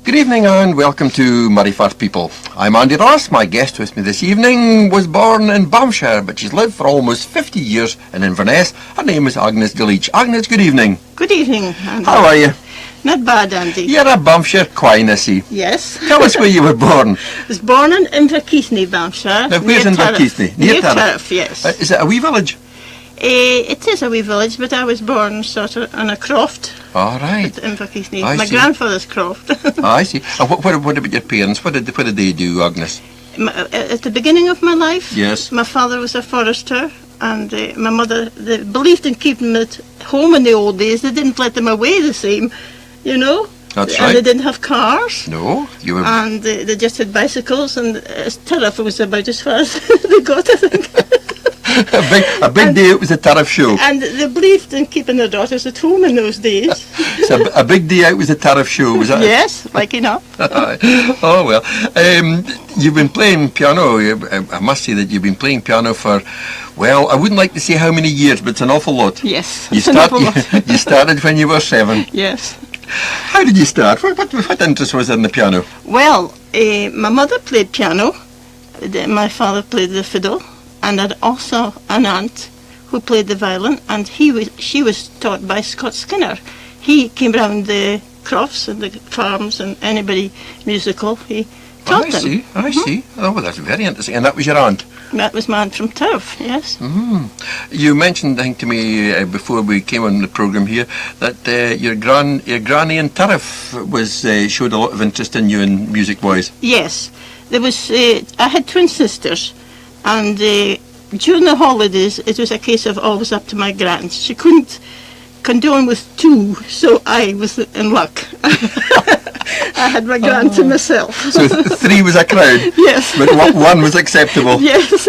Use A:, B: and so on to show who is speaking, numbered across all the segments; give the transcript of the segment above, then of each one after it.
A: Good evening and welcome to Moray Firth people. I'm Andy Ross. My guest with me this evening was born in Bamshire, but she's lived for almost 50 years in Inverness. Her name is Agnes Galleitch. Agnes, good evening.
B: Good evening, Andy.
A: How are you?
B: Not bad, Andy.
A: You're a Bamshire quine, I see.
B: Yes.
A: Tell us where you were born.
B: I was born in Inverkeithny, Bamshire.
A: Now, where's Inverkeithny?
B: Near Firth, yes.
A: Is it a wee village?
B: It is a wee village, but I was born sort of on a croft.
A: All right.
B: At Inverkeithny.
A: I
B: My
A: see.
B: Grandfather's croft.
A: I see. And what about your parents? What did they do, Agnes?
B: At the beginning of my life,
A: Yes.
B: my father was a forester, and my mother, they believed in keeping them at home in the old days. They didn't let them away the same, you know.
A: That's
B: And
A: right.
B: they didn't have cars.
A: No, you were...
B: And they just had bicycles, and Tariff was about as far as they got, I think.
A: a big day, it was a tariff show.
B: And they believed in keeping their daughters at home in those days.
A: So a big day out was a tariff show, was that?
B: Yes, like enough.
A: Oh, well. You've been playing piano. I must say that you've been playing piano for, well, I wouldn't like to say how many years, but it's an awful lot.
B: Yes,
A: You,
B: it's an awful lot.
A: you started when you were 7.
B: Yes.
A: How did you start? What interest was there in the piano?
B: Well, my mother played piano. My father played the fiddle. And I had also an aunt who played the violin, and she was taught by Scott Skinner. He came round the crofts and the farms and anybody musical, he taught them.
A: I see. Oh, well, that's very interesting. And that was your aunt?
B: That was my aunt from Turf, yes.
A: You mentioned, I think, to me before we came on the programme here that your granny in Turf was showed a lot of interest in you in music-wise.
B: Yes. There was. I had twin sisters, and during the holidays it was a case of always up to my grand. She couldn't condone with 2, so I was in luck. I had my grand to myself.
A: So 3 was a crowd?
B: Yes.
A: But 1 was acceptable?
B: Yes.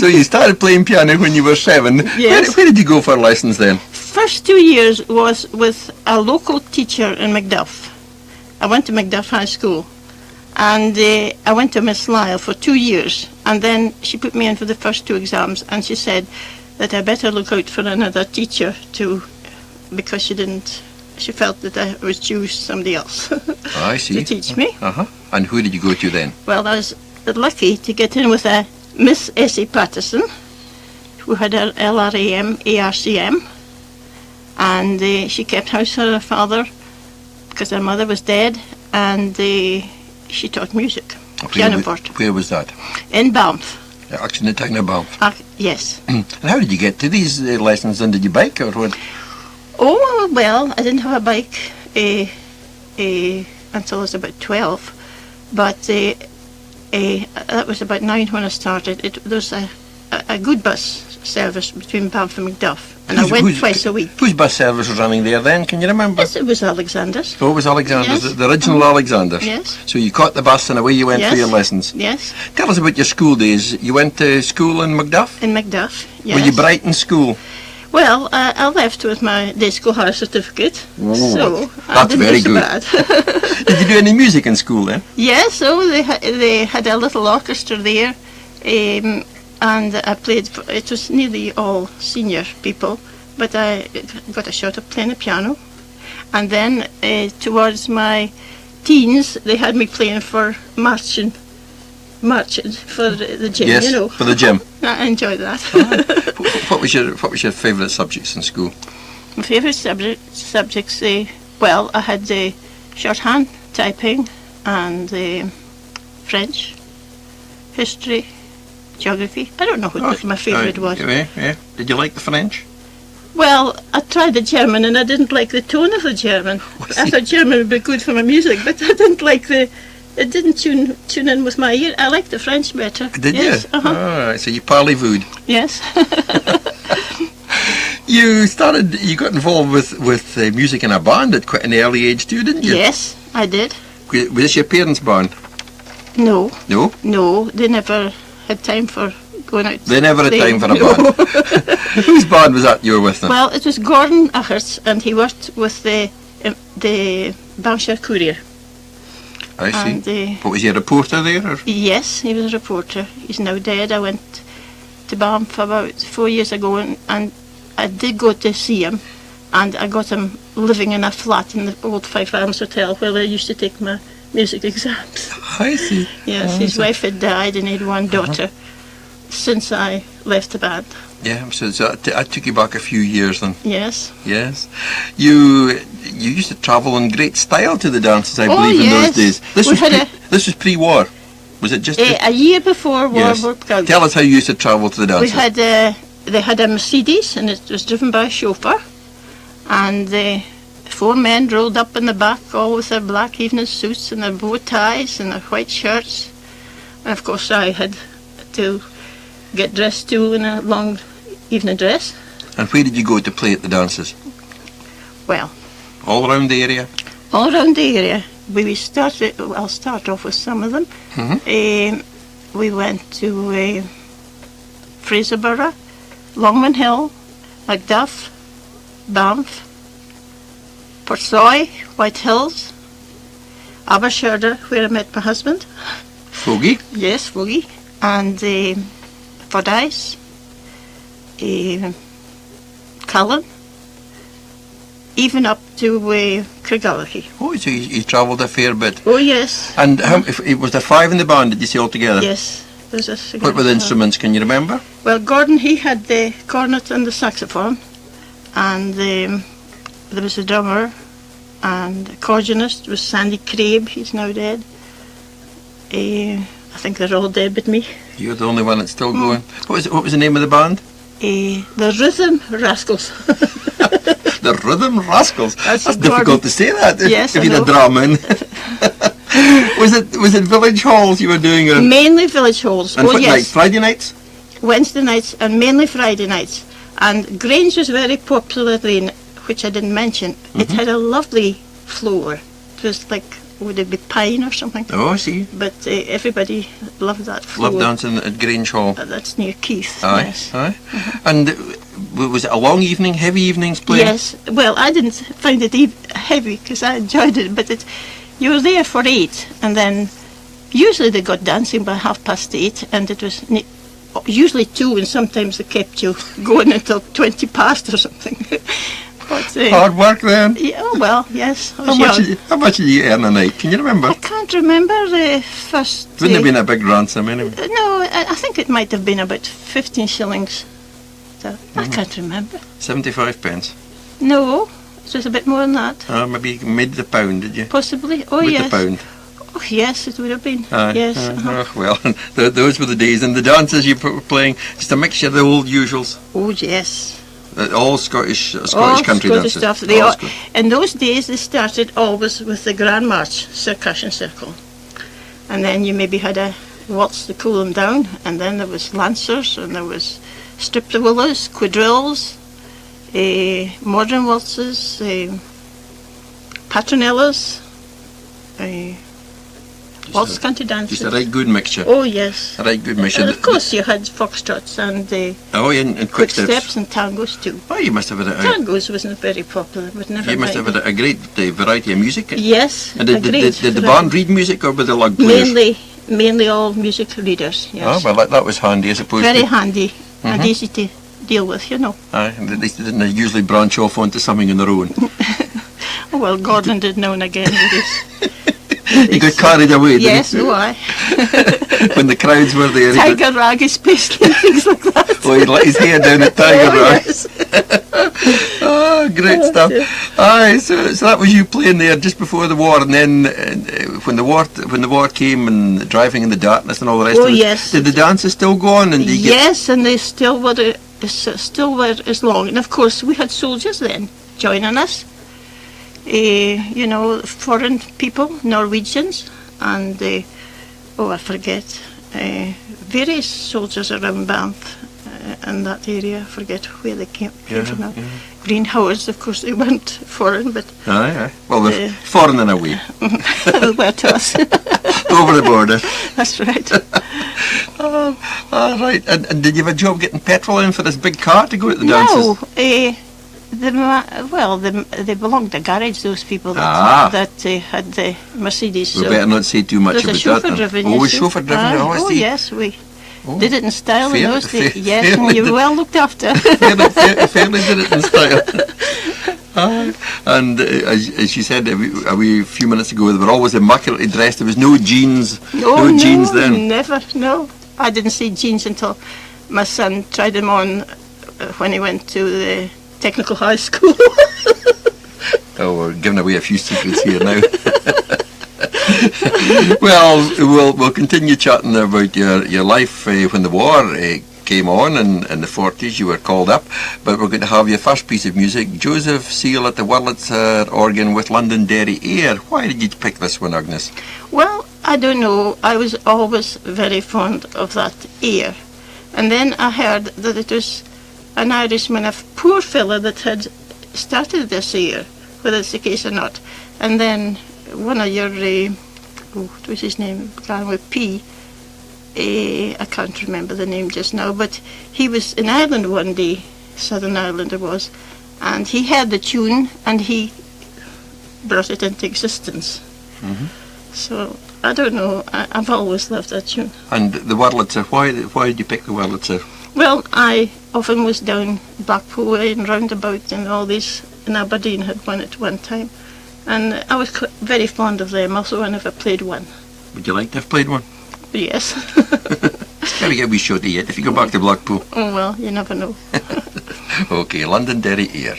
A: So you started playing piano when you were 7.
B: Yes.
A: Where did you go for lessons then?
B: First 2 years was with a local teacher in Macduff. I went to Macduff High School. And I went to Miss Lyle for 2 years, and then she put me in for the first 2 exams, and she said that I better look out for another teacher because she felt that I was due somebody else
A: I see.
B: to teach me.
A: And who did you go to then?
B: Well, I was lucky to get in with a Miss Essie Patterson, who had her LRAM, ARCM, and she kept house for her father because her mother was dead, and she taught music, pianoforte.
A: Where was that?
B: In Banff.
A: Actually in the town of Banff.
B: Yes.
A: And how did you get to these lessons? And did you bike or what?
B: Oh, well, I didn't have a bike until I was about 12. But that was about 9 when I started. There was a good bus service between Banff and Macduff. And I went twice a week.
A: Whose bus service was running there then? Can you remember?
B: Yes, it was Alexander's.
A: Oh, it was Alexander's,
B: Yes.
A: the original Alexander's.
B: Yes.
A: So you caught the bus and away you went for your lessons.
B: Yes.
A: Tell us about your school days. You went to school in Macduff?
B: In Macduff, yes.
A: Were you bright in school?
B: Well, I left with my day school higher certificate.
A: Oh,
B: so I
A: that's
B: didn't
A: very
B: do so
A: good.
B: bad.
A: Did you do any music in school then?
B: Yes, so they had a little orchestra there, and I played. It was nearly all senior people, but I got a shot at playing the piano. And then towards my teens, they had me playing for marching for the gym.
A: Yes,
B: you know.
A: for the gym.
B: I enjoyed that.
A: What was your favourite subjects in school?
B: My favourite subjects, well, I had shorthand, typing, and French, history, geography. I don't know what my favourite was.
A: Yeah. Did you like the French?
B: Well, I tried the German, and I didn't like the tone of the German. I thought German would be good for my music, but I didn't like it didn't tune in with my ear. I liked the French better.
A: Did
B: yes,
A: you? All right, so you parlez-vous.
B: Yes.
A: You got involved with music in a band at quite an early age too, didn't you?
B: Yes, I did.
A: Was this your parents' band?
B: No.
A: No?
B: No, they never had time for going out.
A: They never had time for a
B: No.
A: band. Whose band was that you were with then?
B: Well, it was Gordon Acherts, and he worked with the Bamshire Courier.
A: I see.
B: And,
A: What was he, a reporter there? Or?
B: Yes, he was a reporter. He's now dead. I went to Banff about 4 years ago, and I did go to see him, and I got him living in a flat in the old Five Arms Hotel where I used to take my music exams.
A: I see.
B: Yes,
A: I
B: his
A: see.
B: wife had died and he had one daughter since I left the band.
A: Yeah, so I took you back a few years then.
B: Yes.
A: Yes. You used to travel in great style to the dances, I believe, in
B: yes.
A: those days. This was pre-war. Was it just...
B: A year before war
A: Yes.
B: broke out.
A: Tell us how you used to travel to the dances.
B: We had they had a Mercedes and it was driven by a chauffeur, and 4 men rolled up in the back, all with their black evening suits and their bow ties and their white shirts, and of course I had to get dressed too in a long evening dress.
A: And where did you go to play at the dances?
B: Well,
A: All around the area?
B: all around the area. I'll start off with some of them. We went to Fraserburgh, Longman Hill, Macduff, Banff, Portsoy, White Hills, Abershire, where I met my husband.
A: Fogey?
B: Yes, Fogey. And Fordyce, Cullen, even up to Galleitch.
A: Oh, so you travelled a fair bit.
B: Oh, yes.
A: And was there 5 in the band, did you say, altogether?
B: Yes. There's a
A: What were the instruments, can you remember?
B: Well, Gordon, he had the cornet and the saxophone, and there was a drummer, and accordionist was Sandy Crabe, he's now dead. I think they're all dead but me.
A: You're the only one that's still going. What was the name of the band?
B: The Rhythm Rascals.
A: The Rhythm Rascals.
B: That's
A: difficult to say that.
B: Yes,
A: if
B: I
A: you had a
B: know.
A: drama in. Was it village halls you were doing? Or,
B: Mainly village halls.
A: and
B: Oh,
A: what
B: yes.
A: night? Friday nights?
B: Wednesday nights and mainly Friday nights. And Grange was very popular then, which I didn't mention. It had a lovely floor. It was like, would it be pine or something?
A: Oh, I see.
B: But everybody loved that floor.
A: Love dancing at Grange Hall.
B: That's near Keith.
A: Aye,
B: Yes.
A: aye. And was it a long evening, heavy evenings playing?
B: Yes. Well, I didn't find it heavy because I enjoyed it, but you were there for 8, and then usually they got dancing by 8:30, and it was usually 2, and sometimes they kept you going until 20 past or something. But,
A: Hard work then.
B: yeah, oh, well, yes. I
A: How
B: was
A: much,
B: young.
A: how much did you earn a night? Can you remember?
B: I can't remember the first.
A: Wouldn't have been a big ransom anyway.
B: No, I think it might have been about 15 shillings. So, I can't remember.
A: 75 pence.
B: No, it was a bit more than that.
A: Maybe you made the pound, did you?
B: Possibly. Oh,
A: With
B: yes.
A: the pound.
B: Oh, yes, it would have been.
A: Aye,
B: yes.
A: aye. Oh, well, those were the days. And the dances you were playing, just a mixture of the old usuals.
B: Oh, yes.
A: All Scottish
B: All
A: country
B: Scottish
A: dances.
B: stuff.
A: All Scot-
B: In those days, they started always with the Grand March, circa and circle. And then you maybe had a waltz to cool them down, and then there was lancers, and there was strip the willows, quadrilles, modern waltzes, patronellas, waltz country dances.
A: Just a right good mixture.
B: Oh, yes.
A: A right good mixture.
B: And of course, you had foxtrots and
A: Oh, yeah, and quick steps.
B: and tangos too.
A: Oh, you must have had
B: Tangos wasn't very popular, but never
A: you must have
B: mind.
A: had a great variety of music.
B: Yes,
A: And
B: a
A: did
B: great
A: the
B: variety.
A: band read music or were they lug players?
B: Mainly all music readers,
A: Oh,
B: yes.
A: well, that was handy, I suppose.
B: Very handy and easy to deal with, you know.
A: Aye, and they didn't usually branch off onto something on their own.
B: Oh, well, Gordon did now and again with his...
A: He got carried away, didn't
B: Yes,
A: he?
B: oh, aye.
A: When the crowds were there. he got-
B: Tiger rag especially, and things like that.
A: Oh, he let his hair down at Tiger
B: Oh,
A: Rag.
B: yes.
A: Oh, great stuff. Aye, so that was you playing there just before the war, and then when the war came and driving in the darkness and all the rest
B: Oh,
A: of it.
B: yes.
A: Did the dances still go on? And did you get,
B: Yes, and they still were as long. And of course, we had soldiers then joining us. You know, foreign people, Norwegians, and I forget, various soldiers around Banff in that area. I forget where they came from now. Green Howards, of course, they weren't foreign, but
A: aye. Well, they're foreign in a way.
B: they were to us.
A: Over the border.
B: That's right.
A: All right. And did you have a job getting petrol in for this big car to go to the dances?
B: No, they belonged to Garage, those people
A: Ah.
B: that had the Mercedes.
A: We
B: so
A: better not say too much
B: there's a
A: about
B: chauffeur
A: that.
B: driven.
A: Oh,
B: you
A: was
B: see.
A: chauffeur driven?
B: Aye.
A: Oh, I
B: Oh,
A: see.
B: yes, we
A: Oh.
B: did it in style in
A: Fair-
B: those days.
A: fair-
B: Yes, and
A: fairly
B: you were
A: did-
B: well looked after.
A: Fairly did it in style. And as you said a few minutes ago, they were always immaculately dressed. There was no jeans,
B: No,
A: jeans then.
B: never, no. I didn't see jeans until my son tried them on when he went to the technical high school.
A: Oh, we're giving away a few secrets here now. Well, we'll continue chatting about your life when the war came on in the 40s. You were called up, but we're going to have your first piece of music, Joseph Seal at the Wurlitzer organ with Londonderry Air. Why did you pick this one, Agnes?
B: Well, I don't know. I was always very fond of that air. And then I heard that it was an Irishman, a poor fella that had started this air, whether it's the case or not. And then one of your, what was his name, began with P. I can't remember the name just now, but he was in Ireland one day, Southern Ireland it was, and he heard the tune and he brought it into existence.
A: Mm-hmm.
B: So, I don't know, I've always loved that tune.
A: And the Wurlitzer, why did you pick the Wurlitzer?
B: Well, I often was down Blackpool Way and roundabout and all these, in Aberdeen had one at one time. And I was very fond of them, also I never played one.
A: Would you like to have played one?
B: But yes.
A: Gotta get a wee shot of it if you go back to Blackpool.
B: Oh well, you never know.
A: Okay, Londonderry Air.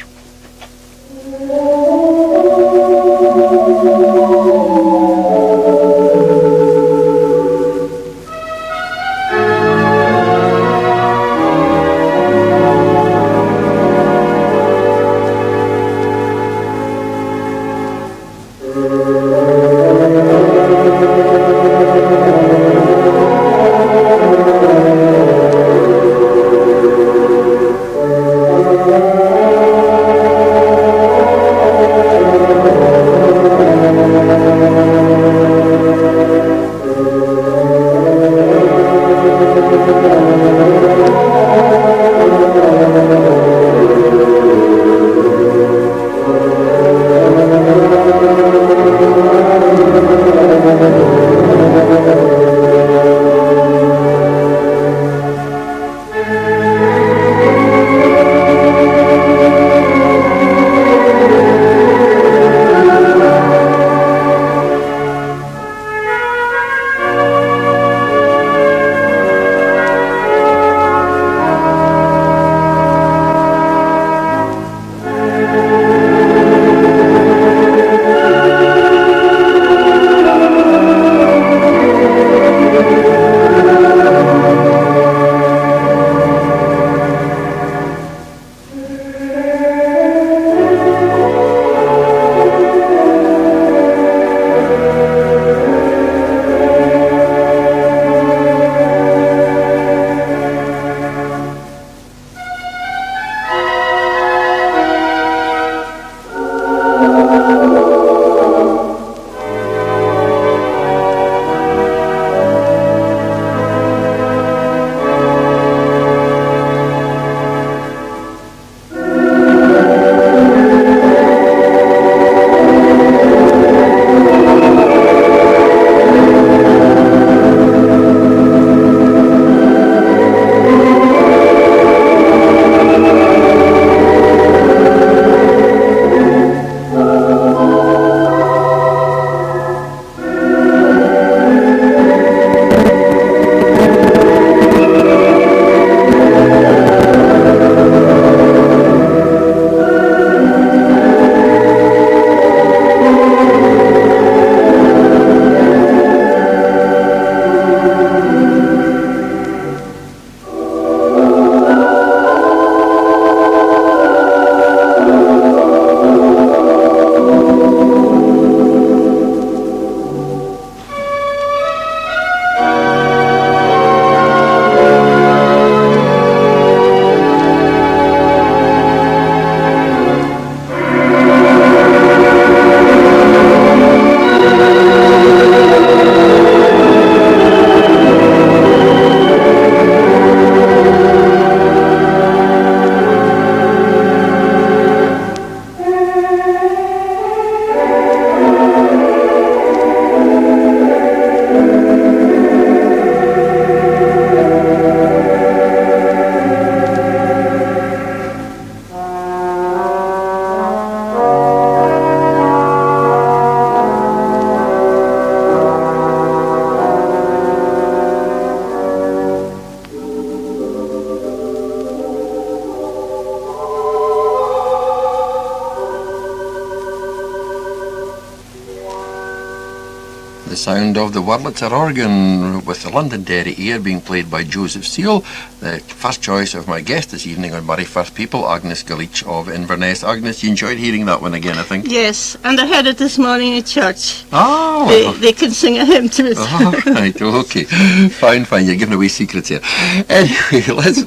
A: The sound of the Wurlitzer organ with the Londonderry air being played by Joseph Seal. The first choice of my guest this evening on Moray Firth People, Agnes Galleitch of Inverness. Agnes, you enjoyed hearing that one again, I think?
B: Yes, and I heard it this morning in church.
A: Oh, well.
B: They can sing a hymn to it.
A: Oh, right, okay. Fine, you're giving away secrets here. Anyway, let's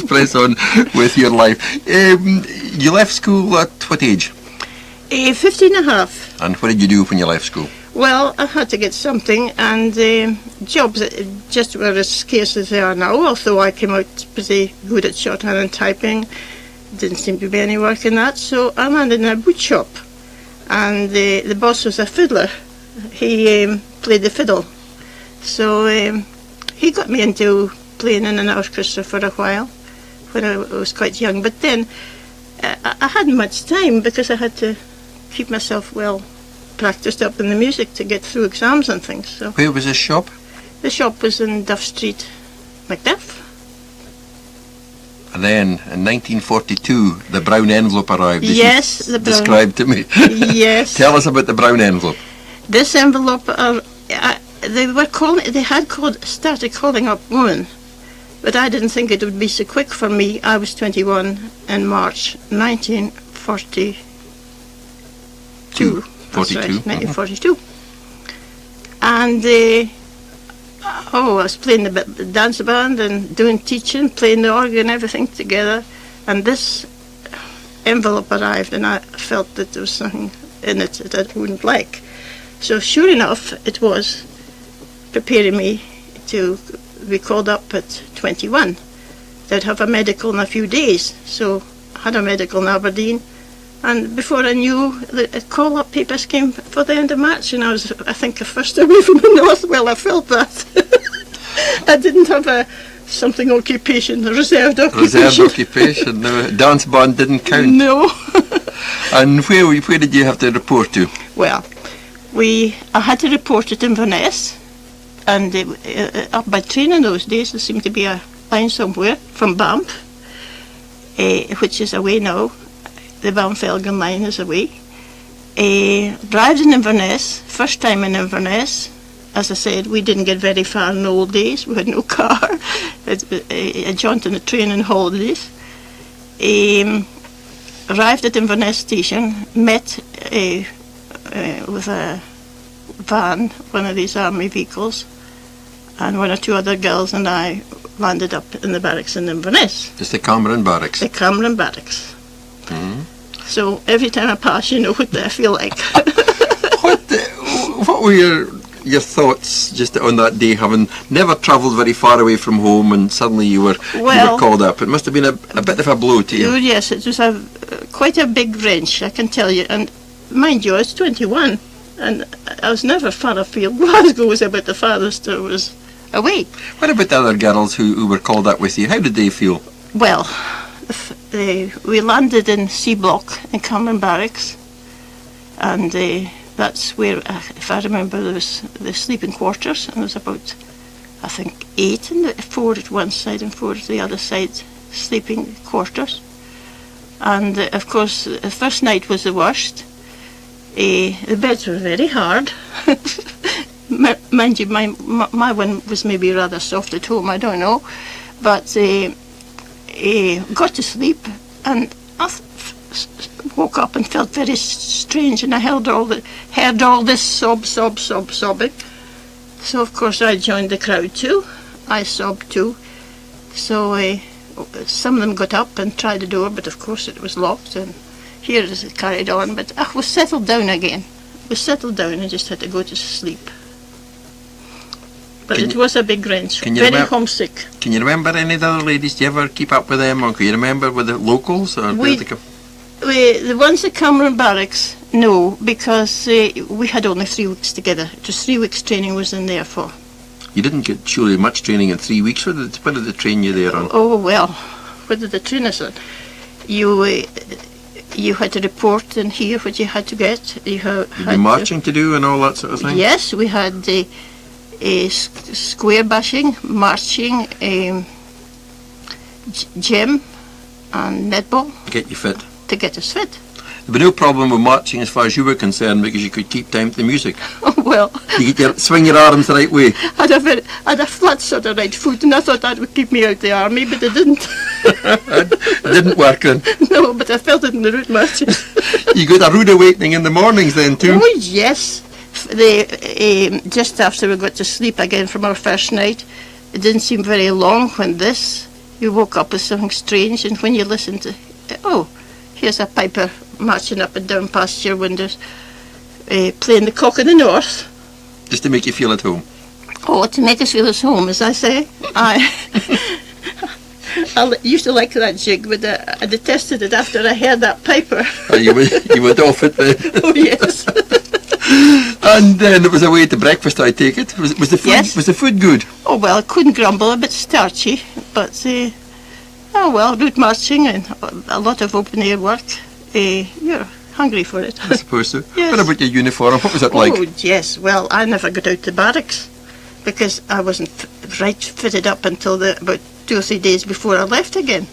A: press on with your life. You left school at what age?
B: 15 and a half.
A: And what did you do when you left school?
B: Well, I had to get something, and jobs just were as scarce as they are now, although I came out pretty good at shorthand and typing. Didn't seem to be any work in that, so I landed in a boot shop, and the boss was a fiddler. He played the fiddle, so he got me into playing in an orchestra for a while when I was quite young, but then I hadn't much time because I had to keep myself well practiced up in the music to get through exams and things. So
A: where was this shop?
B: the shop was in Duff Street, Macduff.
A: And then in 1942 the brown envelope arrived.
B: Yes, the brown.
A: Describe to me.
B: Yes.
A: Tell us about the brown envelope.
B: This envelope, they started calling up women, but I didn't think it would be so quick for me. I was 21 in March 1942.
A: 42.
B: That's right, 1942. And I was playing the dance band and doing teaching, playing the organ and everything together. And this envelope arrived, and I felt that there was something in it that I wouldn't like. So sure enough, it was preparing me to be called up at 21. They'd have a medical in a few days. So I had a medical in Aberdeen. And before I knew, the call-up papers came for the end of March, and I was, I think, the first away from the north. Well, I felt that. I didn't have something occupation, a reserved occupation.
A: Reserved occupation. No, dance band didn't count.
B: No.
A: And where did you have to report to?
B: Well, I had to report at Inverness, and up by train in those days, there seemed to be a line somewhere from Banff, which is away now. The Banff-Elgin line is away. Arrived in Inverness, first time in Inverness. As I said, we didn't get very far in the old days. We had no car. A jaunt on a train in holidays. Arrived at Inverness station, met with a van, one of these army vehicles, and one or two other girls, and I landed up in the barracks in Inverness.
A: Just the Cameron Barracks?
B: The Cameron Barracks.
A: Mm-hmm.
B: So every time I pass, you know what I feel like.
A: What were your thoughts just on that day, having never travelled very far away from home, and suddenly you were called up? It must have been a bit of a blow to you.
B: Yes, it was quite a big wrench, I can tell you. And mind you, I was 21, and I was never far afield. Glasgow was about the farthest I was away.
A: What about the other girls who were called up with you? How did they feel?
B: Well, we landed in C Block in Cameron Barracks, and that's where, if I remember, there was the sleeping quarters, and there was about, I think, 8 4 at one side and 4 at the other side, sleeping quarters. And of course, the first night was the worst. The beds were very hard. Mind you, my one was maybe rather soft at home, I don't know, but got to sleep, and I woke up and felt very strange, and I heard all this sobbing. So of course I joined the crowd too. I sobbed too. So some of them got up and tried the door, but of course it was locked, and here it carried on. But I was settled down again. I just had to go to sleep. But it was a big wrench. Very homesick.
A: Can you remember any of the other ladies? Do you ever keep up with them, or can you remember with the locals? Or
B: the ones at Cameron Barracks, no, because we had only 3 weeks together. Just 3 weeks training was in there for.
A: You didn't get surely much training in 3 weeks. What did they train you there on?
B: Oh well, what did they train us on? You had to report and hear what you had to get. You had
A: marching to do and all that sort of thing.
B: Yes, we had square bashing, marching, gym, and netball.
A: Get you fit.
B: To get us fit.
A: There'd be no problem with marching as far as you were concerned because you could keep time to the music.
B: Oh, well,
A: You get swing your arms the right way.
B: I'd a flat sort of right foot, and I thought that would keep me out the army, but it didn't.
A: It didn't work then.
B: No, but I felt it in the route marches.
A: You got a rude awakening in the mornings then too.
B: Oh, yes. Just after we got to sleep again from our first night, it didn't seem very long when you woke up with something strange, and when you listened to, oh, here's a piper marching up and down past your windows, playing the Cock of the North.
A: Just to make you feel at home.
B: Oh, to make us feel at home, as I say. I used to like that jig, but I detested it after I heard that piper.
A: You went off it then.
B: Oh, yes.
A: And then it was away to breakfast, I take it. Was the food?
B: Yes.
A: Was the food good?
B: Oh, well, I couldn't grumble, a bit starchy, but, oh, well, route marching and a lot of open-air work. You're hungry for it.
A: I suppose so.
B: Yes.
A: What about your uniform? What was it like?
B: Oh, yes. Well, I never got out to barracks because I wasn't right fitted up until about 2 or 3 days before I left again.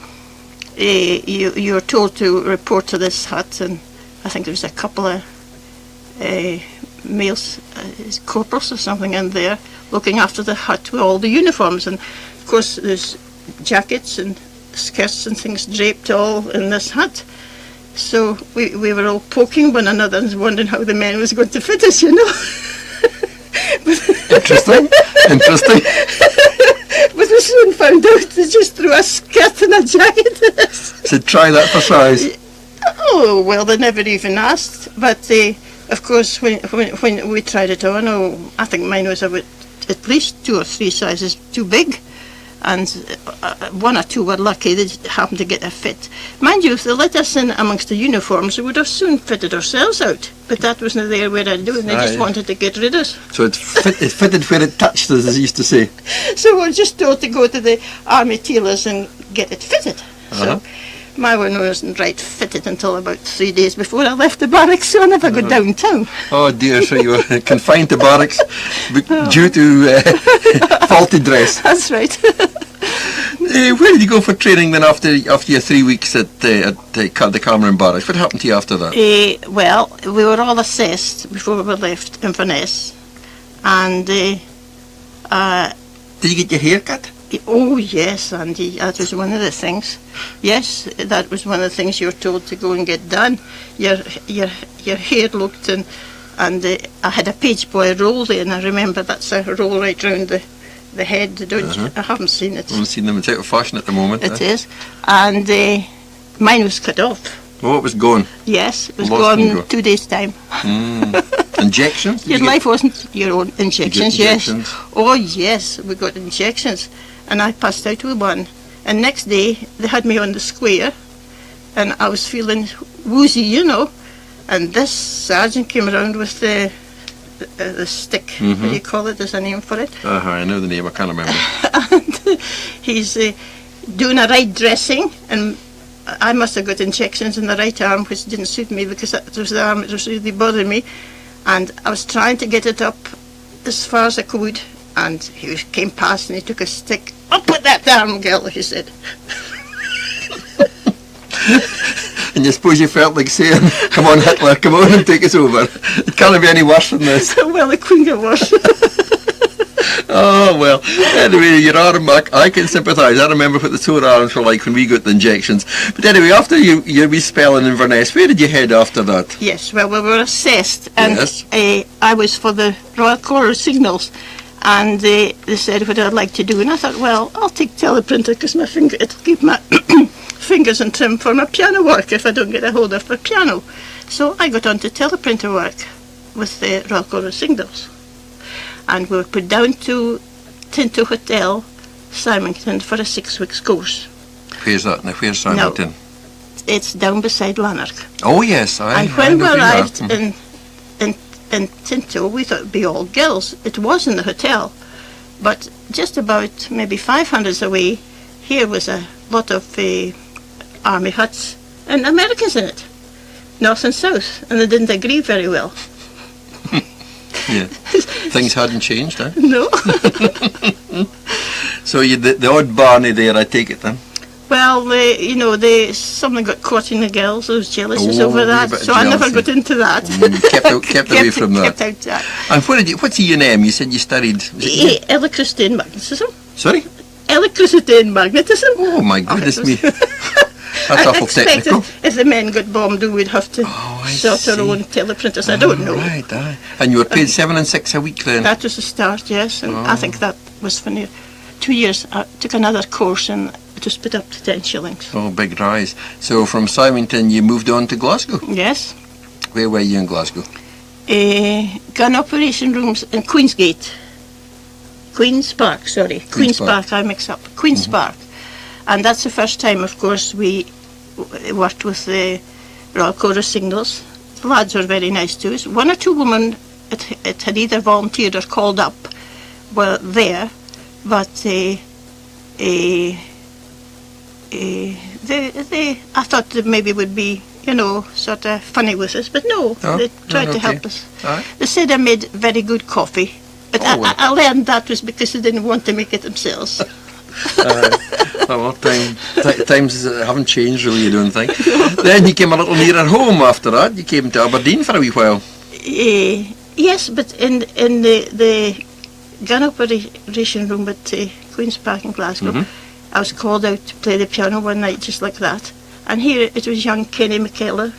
B: You were told to report to this hut, and I think there was a couple of males, corporals or something in there, looking after the hut with all the uniforms. And, of course, there's jackets and skirts and things draped all in this hut. So we were all poking one another and wondering how the men was going to fit us, you know.
A: Interesting. Interesting.
B: But we soon found out they just threw a skirt and a jacket at us.
A: So try that for size.
B: Oh, well, they never even asked. But, of course, when we tried it on, I think mine was about at least 2 or 3 sizes too big. And 1 or 2 were lucky, they happened to get a fit. Mind you, if they let us in amongst the uniforms, we would have soon fitted ourselves out. But that wasn't their way of doing it, they just wanted to get rid of us.
A: So it fitted where it touched, as they used to say.
B: So we were just told to go to the army tailors and get it fitted.
A: Uh-huh.
B: So my one wasn't right fitted until about 3 days before I left the barracks, so I never got downtown.
A: Oh dear, so you were confined to barracks due to faulty dress.
B: That's right.
A: Where did you go for training then after your 3 weeks at the Cameron Barracks? What happened to you after that?
B: Well, we were all assessed before we left Inverness, and
A: Did you get your hair cut?
B: oh yes, Andy, that was one of the things. Yes, that was one of the things you were told to go and get done. Your hair looked and I had a page boy roll there, and I remember that's a roll right round the head. I haven't seen it.
A: I haven't seen them. It's out of fashion at the moment.
B: It is, and mine was cut off.
A: Oh, it was gone.
B: Yes, it was
A: Lost and
B: gone
A: go.
B: 2 days' time.
A: Injections? Did
B: Your
A: you
B: life wasn't your own. Injections, yes.
A: injections?
B: Oh, yes, we got injections. And I passed out with one. And next day, they had me on the square, and I was feeling woozy, you know. And this sergeant came around with the stick. What do you call it? There's a name for it.
A: I know the name. I can't remember.
B: And he's doing a right dressing, and I must have got injections in the right arm, which didn't suit me because it was the arm that was really bothering me. And I was trying to get it up as far as I could, and he came past and he took a stick. Up with that arm, girl, he said.
A: And you suppose you felt like saying, come on Hitler, come on and take us over. It can't be any worse than this.
B: Well, it couldn't get worse.
A: Oh, well. Anyway, your arm, I can sympathise. I remember what the sore arms were like when we got the injections. But anyway, after your wee spell in Inverness, where did you head after that?
B: Yes, well, we were assessed, and
A: Yes.
B: I was for the Royal Corps of Signals, and they said what I'd like to do, and I thought, well, I'll take teleprinter because it'll keep my fingers in trim for my piano work if I don't get a hold of my piano. So I got on to teleprinter work with the Royal Corps of Signals. And we were put down to Tinto Hotel, Symington, for a 6 weeks course.
A: Where's that? Now, where's Symington?
B: No, it's down beside Lanark.
A: Oh, yes.
B: And when we
A: know where you are.
B: arrived in Tinto, we thought it'd be all girls. It was in the hotel. But just about maybe 500 away, here was a lot of army huts and Americans in it, north and south, and they didn't agree very well.
A: Yeah. Things hadn't changed, eh?
B: No.
A: So the odd Barney there, I take it then?
B: Well, something got caught in the girls. I was jealous
A: Oh,
B: over
A: a
B: that,
A: bit of
B: so I never
A: jealousy.
B: got into that.
A: Kept away from that.
B: Kept out that.
A: And what's your name? You said you studied. Was it-
B: Electricity and magnetism.
A: Sorry?
B: Electricity and magnetism.
A: Oh my goodness
B: it
A: me.
B: was-
A: That's
B: I
A: awful
B: expected
A: technical.
B: if the men got bombed, we would have to
A: Oh, I
B: sort our
A: see.
B: own teleprinters. I don't know.
A: Right, aye. And you were paid 7 and 6 a week then?
B: That was the start, yes, and I think that was for near 2 years. I took another course and it was put up to 10 shillings.
A: Oh, big rise. So from Symington you moved on to Glasgow.
B: Yes.
A: Where were you in Glasgow?
B: Gun operation rooms in Queensgate. Queen's Park, sorry. Queen's
A: Park.
B: Park, I mix up. Queen's Park. And that's the first time, of course, we worked with the Royal Corps of Signals. The lads were very nice to us. One or two women, it had either volunteered or called up, were there, but they I thought they maybe would be, sort of funny with us, but no,
A: Oh,
B: they tried
A: okay.
B: to help us.
A: Aye.
B: They said I made very good coffee, but
A: Oh, well.
B: I learned that was because they didn't want to make it themselves.
A: Well, times haven't changed really, I don't think. Then you came a little nearer home after that. You came to Aberdeen for a wee while.
B: Yes, but in the gun operation room at Queen's Park in Glasgow, I was called out to play the piano one night just like that. And here it was young Kenny McKellar.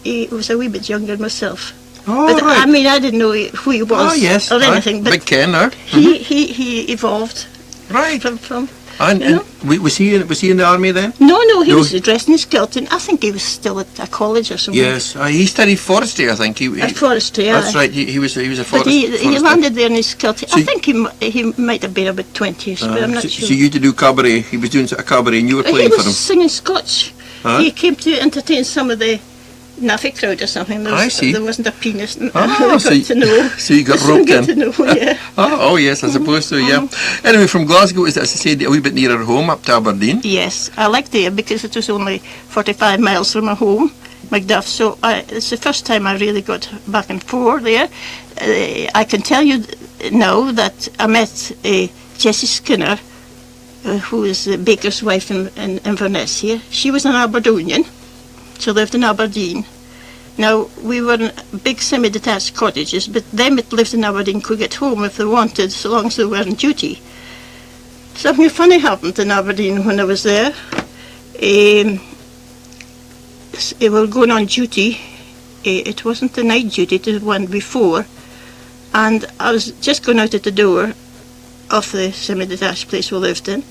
B: He was a wee bit younger than myself.
A: Oh,
B: But
A: right.
B: I mean, I didn't know who he was
A: Oh, yes.
B: or
A: aye.
B: anything. But
A: Big Ken, huh?
B: he evolved
A: Right.
B: from.
A: And,
B: You know?
A: and was he in the army then?
B: No, he
A: No.
B: was dressed in skeleton. I think he was still at a college or something.
A: Yes. He studied forestry, I think.
B: At forestry, yeah.
A: That's right. He was a
B: But
A: forest.
B: he
A: forester.
B: landed there in his skeleton.
A: So
B: I think he might have been about 20ish, but I'm not
A: so,
B: sure.
A: so you to do cabaret. He was doing a cabaret, and you were
B: He
A: playing
B: was
A: for him.
B: singing Scotch.
A: Huh?
B: He came to entertain some of the Naffy crowd or something.
A: I see.
B: There wasn't a penis.
A: Oh,
B: I got
A: so you-
B: to know.
A: so you got
B: Soon
A: roped
B: get
A: in.
B: to know, yeah.
A: Oh, yes, I suppose so, yeah. Anyway, from Glasgow, as I said, a wee bit nearer home, up to Aberdeen.
B: Yes, I liked there because it was only 45 miles from my home, Macduff. So it's the first time I really got back and forth there. I can tell you now that I met Jessie Skinner, who is the baker's wife in Inverness here. She was an Aberdonian. She lived in Aberdeen. Now, we were in big semi-detached cottages, but them that lived in Aberdeen could get home if they wanted, so long as they were on duty. Something funny happened in Aberdeen when I was there. They were going on duty. It wasn't the night duty, it was one before. And I was just going out at the door of the semi-detached place we lived in,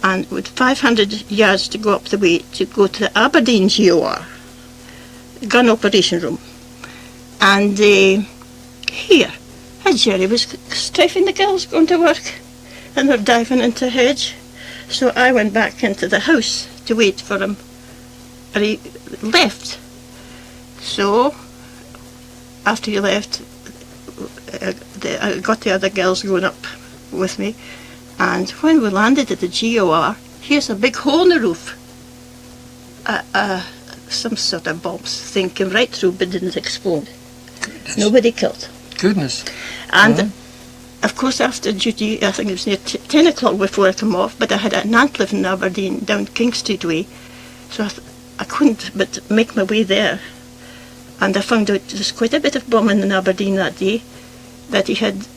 B: and with 500 yards to go up the way to go to the Aberdeen GOR, gun operation room. And here, Jerry was strafing the girls going to work, and they're diving into a hedge. So I went back into the house to wait for him, and he left. So after he left, I got the other girls going up with me, and when we landed at the GOR, here's a big hole in the roof. Some sort of bombs thing came right through but didn't explode.
A: Goodness.
B: Nobody killed.
A: Goodness.
B: And of course after duty, I think it was near 10 o'clock before I come off, but I had an aunt living in Aberdeen down King Street way, so I couldn't but make my way there. And I found out there was quite a bit of bombing in Aberdeen that day, that he had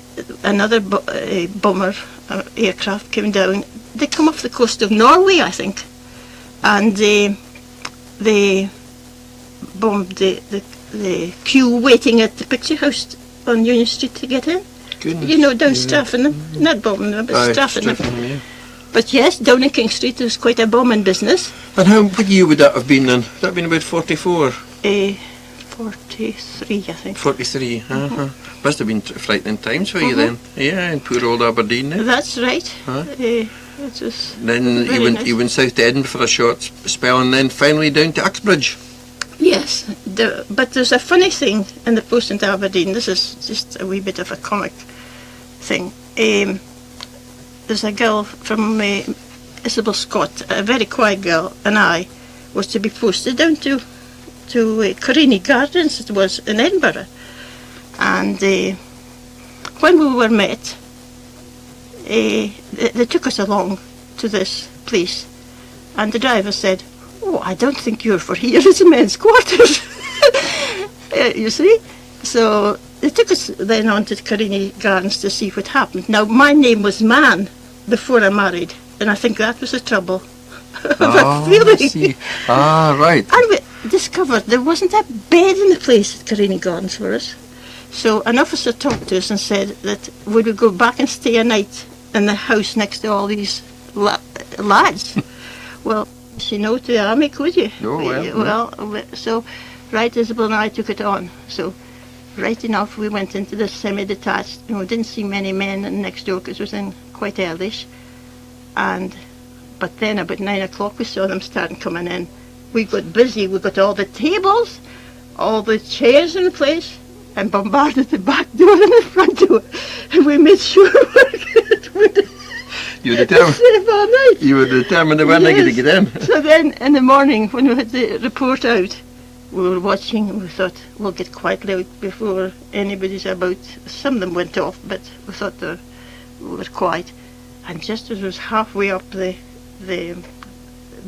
B: another bomber aircraft came down. They come off the coast of Norway, I think, and they bombed the queue waiting at the picture house on Union Street to get in.
A: Goodness.
B: You know, down Straffing them, not bombing them, but Straffing them.
A: Yeah.
B: But yes, down in King Street there was quite a bombing business.
A: And what year would that have been then? Would that have been about 44?
B: 43, I think.
A: 43, Must have been frightening times for you then. Yeah, in poor old Aberdeen then.
B: That's right.
A: Huh?
B: It was
A: Then
B: very nice.
A: you went south to Edinburgh for a short spell, and then finally down to Uxbridge.
B: Yes, but there's a funny thing in the post in Aberdeen. This is just a wee bit of a comic thing. There's a girl from Isabel Scott, a very quiet girl, and I was to be posted down to Corrini Gardens, it was in Edinburgh. And when we were met, they took us along to this place, And the driver said, "Oh, I don't think you're for here. It's a men's quarters." You see? So they took us then on to Carini Gardens to see what happened. Now, my name was Mann before I married, and I think that was the trouble.
A: I see. Ah, right.
B: And we discovered there wasn't a bed in the place at Carini Gardens for us. So an officer talked to us and said that would we go back and stay a night in the house next to all these lads? Well, you know, to the army, could you?
A: Oh, well.
B: So right, Isabel and I took it on. So right enough, we went into the semi-detached, and we didn't see many men next door because it was in quite earlyish. But then about 9 o'clock, we saw them starting coming in. We got busy. We got all the tables, all the chairs in place, and bombarded the back door and the front door. And we made sure
A: you were determined.
B: Safe all night.
A: You were determined they weren't going to get in.
B: So then, in the morning, when we had the report out, we were watching, and we thought we'll get quietly out before anybody's about. Some of them went off, but we thought we were quiet. And just as it was halfway up the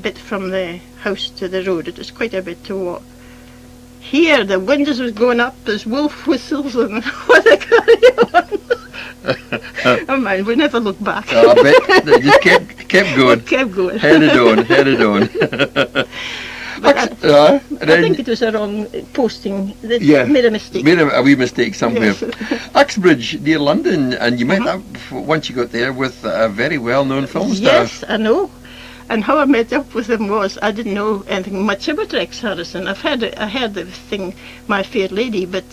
B: bit from the house to the road, it was quite a bit to walk. Here, the windows was going up, there's wolf whistles and what a carry on. Oh man, we never looked back.
A: I bet they just kept going.
B: Kept going.
A: Headed on.
B: But
A: I
B: think it was a wrong posting. They made a mistake.
A: Made a wee mistake somewhere.
B: Yes.
A: Uxbridge, near London, and you met up once you got there with a very well-known film star.
B: Yes, I know. And how I met up with him was I didn't know anything much about Rex Harrison. I heard the thing, My Fair Lady, but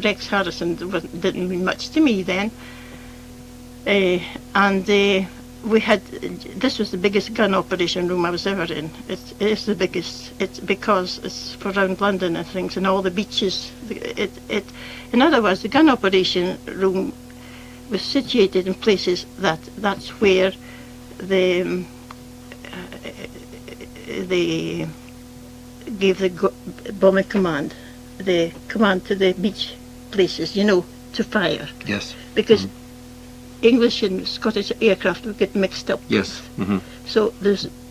B: Rex Harrison didn't mean much to me then. We had, this was the biggest gun operation room I was ever in. It is the biggest. It's because it's for around London and things and all the beaches. In other words, the gun operation room was situated in places that's where they gave the bombing command, the command to the beach places, you know, to fire.
A: Yes.
B: Because English and Scottish aircraft would get mixed up.
A: Yes. Mm-hmm.
B: So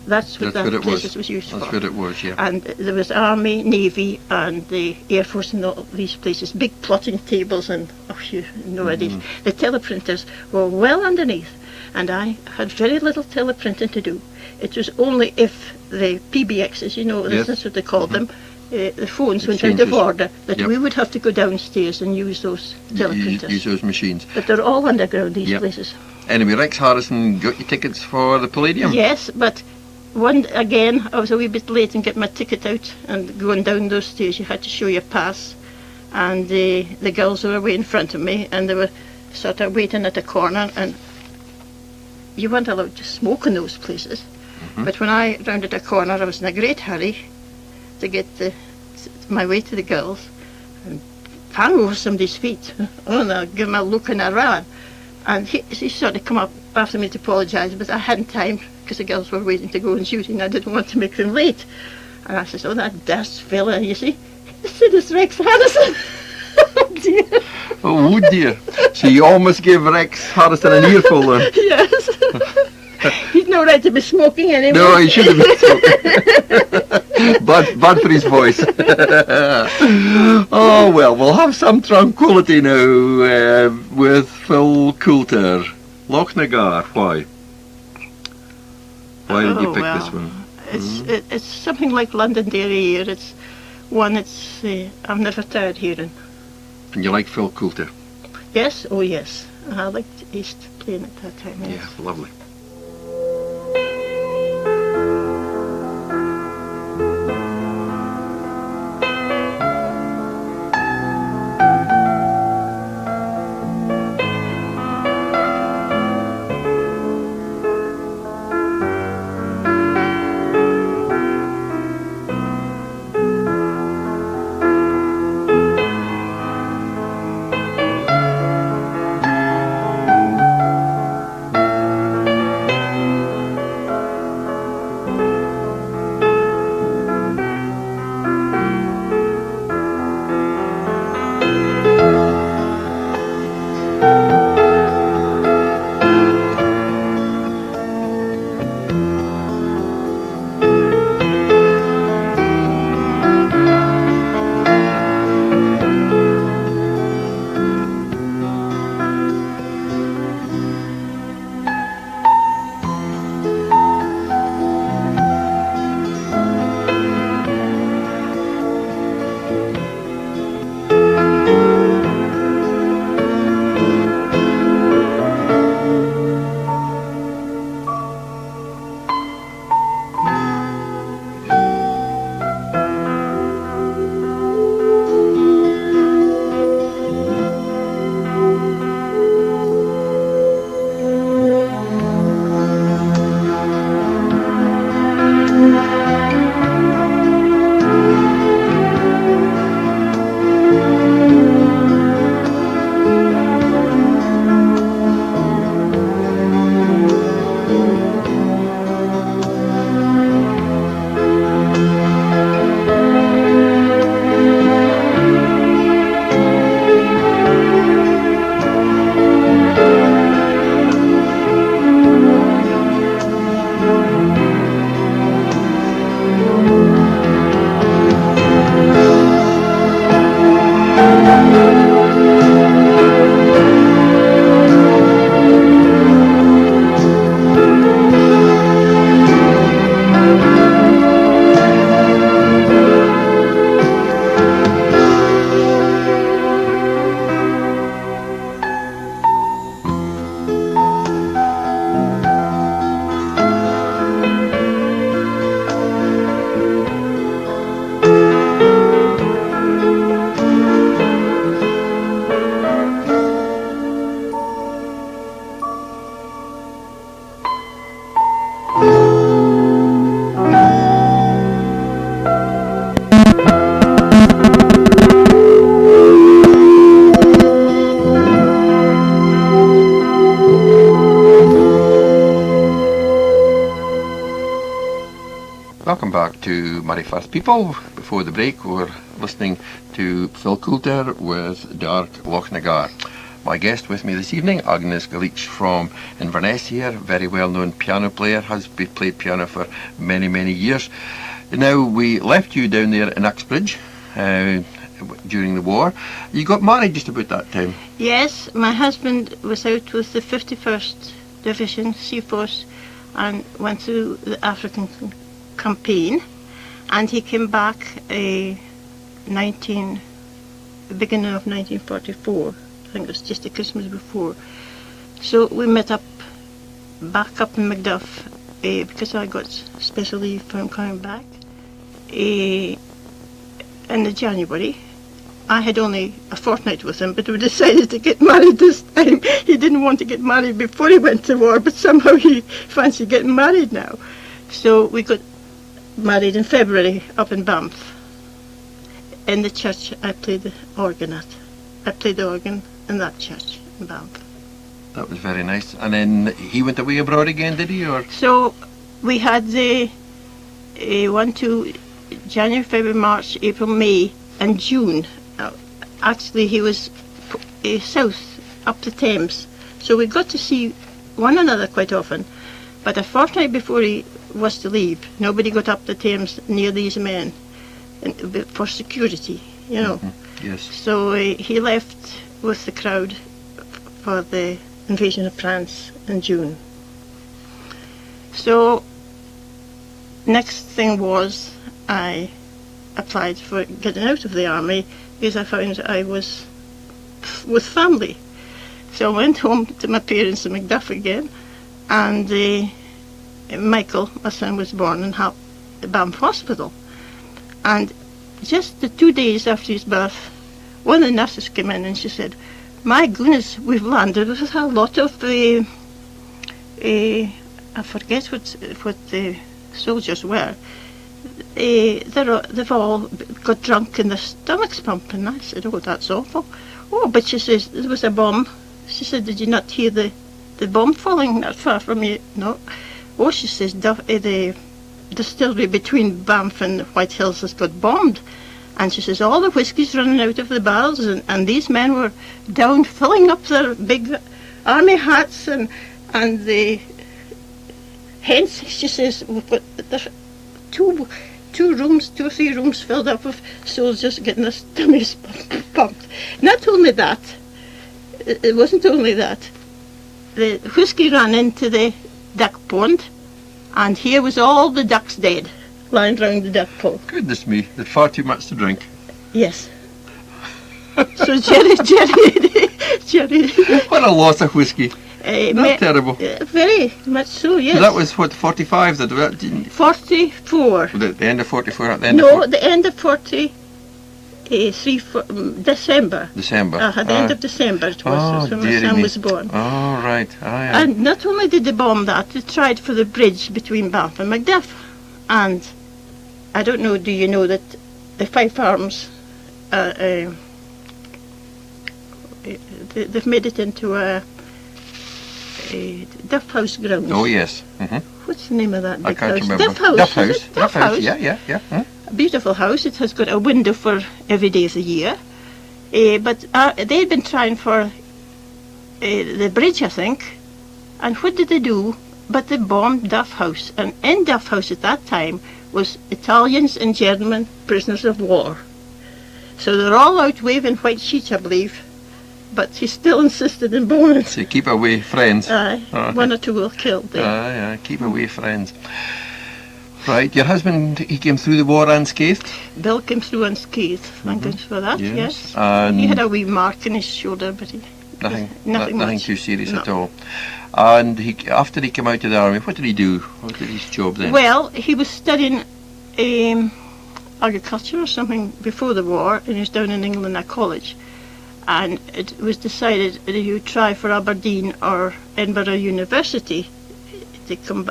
B: that's what that place was used for.
A: That's what it was, yeah.
B: And there was Army, Navy, and the Air Force and all these places, big plotting tables and, you know, the teleprinters were well underneath. And I had very little teleprinting to do. It was only if the PBXs, you know, that's what they called them, the phones went out of order, that we would have to go downstairs and use those teleprinters.
A: Use those machines.
B: But they're all underground, these places.
A: Anyway, Rex Harrison got your tickets for the Palladium?
B: Yes, but I was a wee bit late in getting my ticket out, and going down those stairs you had to show your pass, and the girls were away in front of me, and they were sort of waiting at a corner, and you weren't allowed to smoke in those places. Mm-hmm. But when I rounded a corner, I was in a great hurry to get my way to the girls, and hung over somebody's feet. Oh, and I gave him a look and I ran. And he sort of come up after me to apologise, but I hadn't time because the girls were waiting to go and shoot, and I didn't want to make them late. And I said, "Oh, that daft fella, you see." He said, "It's Rex Harrison." Oh dear.
A: Oh dear. So you almost gave Rex Harrison an earful then?
B: Yes. He's no right to be smoking anyway.
A: No, he shouldn't be smoking. Bad for his voice. Oh well, we'll have some tranquility now with Phil Coulter. Loch Nagar, why? Why did you pick this one?
B: It's something like Londonderry here. It's one I've never tired hearing.
A: And you like Phil Coulter?
B: Yes, oh yes. I liked East playing at that time. Yes.
A: Yeah, lovely. Murray Firth people. Before the break, we're listening to Phil Coulter with Dark Lochnagar. My guest with me this evening, Agnes Galleitch from Inverness here, very well-known piano player, has played piano for many, many years. Now, we left you down there in Uxbridge during the war. You got married just about that time.
B: Yes, my husband was out with the 51st Division Sea Force and went through the African campaign, and he came back beginning of 1944. I think it was just the Christmas before. So we met back up in Macduff because I got special leave for him coming back in the January. I had only a fortnight with him, but we decided to get married this time. He didn't want to get married before he went to war, but somehow he fancied getting married now. So we got married in February up in Banff. In the church I played the organ at. I played the organ in that church in Banff.
A: That was very nice. And then he went away abroad again, did he? Or
B: so we had the 1, 2, January, February, March, April, May and June. Actually he was south, up the Thames. So we got to see one another quite often. But a fortnight before he was to leave, nobody got up the Thames near these men for security, you know.
A: Mm-hmm. Yes.
B: So he left with the crowd for the invasion of France in June. So next thing was I applied for getting out of the army because I found I was with family. So I went home to my parents in Macduff again, and Michael, my son, was born in Banff Hospital. And just the 2 days after his birth, one of the nurses came in and she said, "My goodness, we've landed with a lot of I forget what the soldiers were. They've all got drunk and their stomachs pumping." I said, "Oh, that's awful." "Oh, but," she says, "there was a bomb." She said, "Did you not hear the bomb falling not far from you?" "No." "Oh," she says, "the distillery between Banff and White Hills has got bombed." And she says, "All the whiskey's running out of the barrels, and these men were down filling up their big army hats and the hence," she says, "we've got two or three rooms filled up with soldiers getting their stomachs pumped." Not only that, it wasn't only that. The whiskey ran into the duck pond, and here was all the ducks dead, lying round the duck pond.
A: Goodness me, there's far too much to drink.
B: Yes. So Jerry.
A: What a loss of whiskey. That's terrible.
B: Very much so, yes.
A: So that was what, 45? That
B: 44.
A: The end of 44? At the
B: end of 43, December.
A: December.
B: At the end of December it was, when my son was born.
A: Oh, right. Yeah.
B: And not only did they bomb that, they tried for the bridge between Banff and Macduff. And I don't know, do you know that the Fife Arms, they've made it into a Duff House grounds.
A: Oh, yes.
B: Mm-hmm. What's the name of that big
A: I can't
B: house?
A: remember.
B: Duff House.
A: Duff House. Yeah.
B: A beautiful house. It has got a window for every day of the year. But they'd been trying for the bridge, I think. And what did they do? But they bombed Duff House. And in Duff House at that time was Italians and German prisoners of war. So they're all out waving white sheets, I believe. But he still insisted in bombing.
A: So keep away, friends.
B: Aye. One or two were killed there.
A: Aye, keep away, friends. Right, your husband, he came through the war unscathed?
B: Bill came through unscathed, thank goodness for that, yes.
A: And
B: he had a wee mark in his shoulder, but nothing
A: too serious at all. And after he came out of the army, what did he do? What did his job then?
B: Well, he was studying agriculture or something before the war, and he was down in England at college. And it was decided that he would try for Aberdeen or Edinburgh University.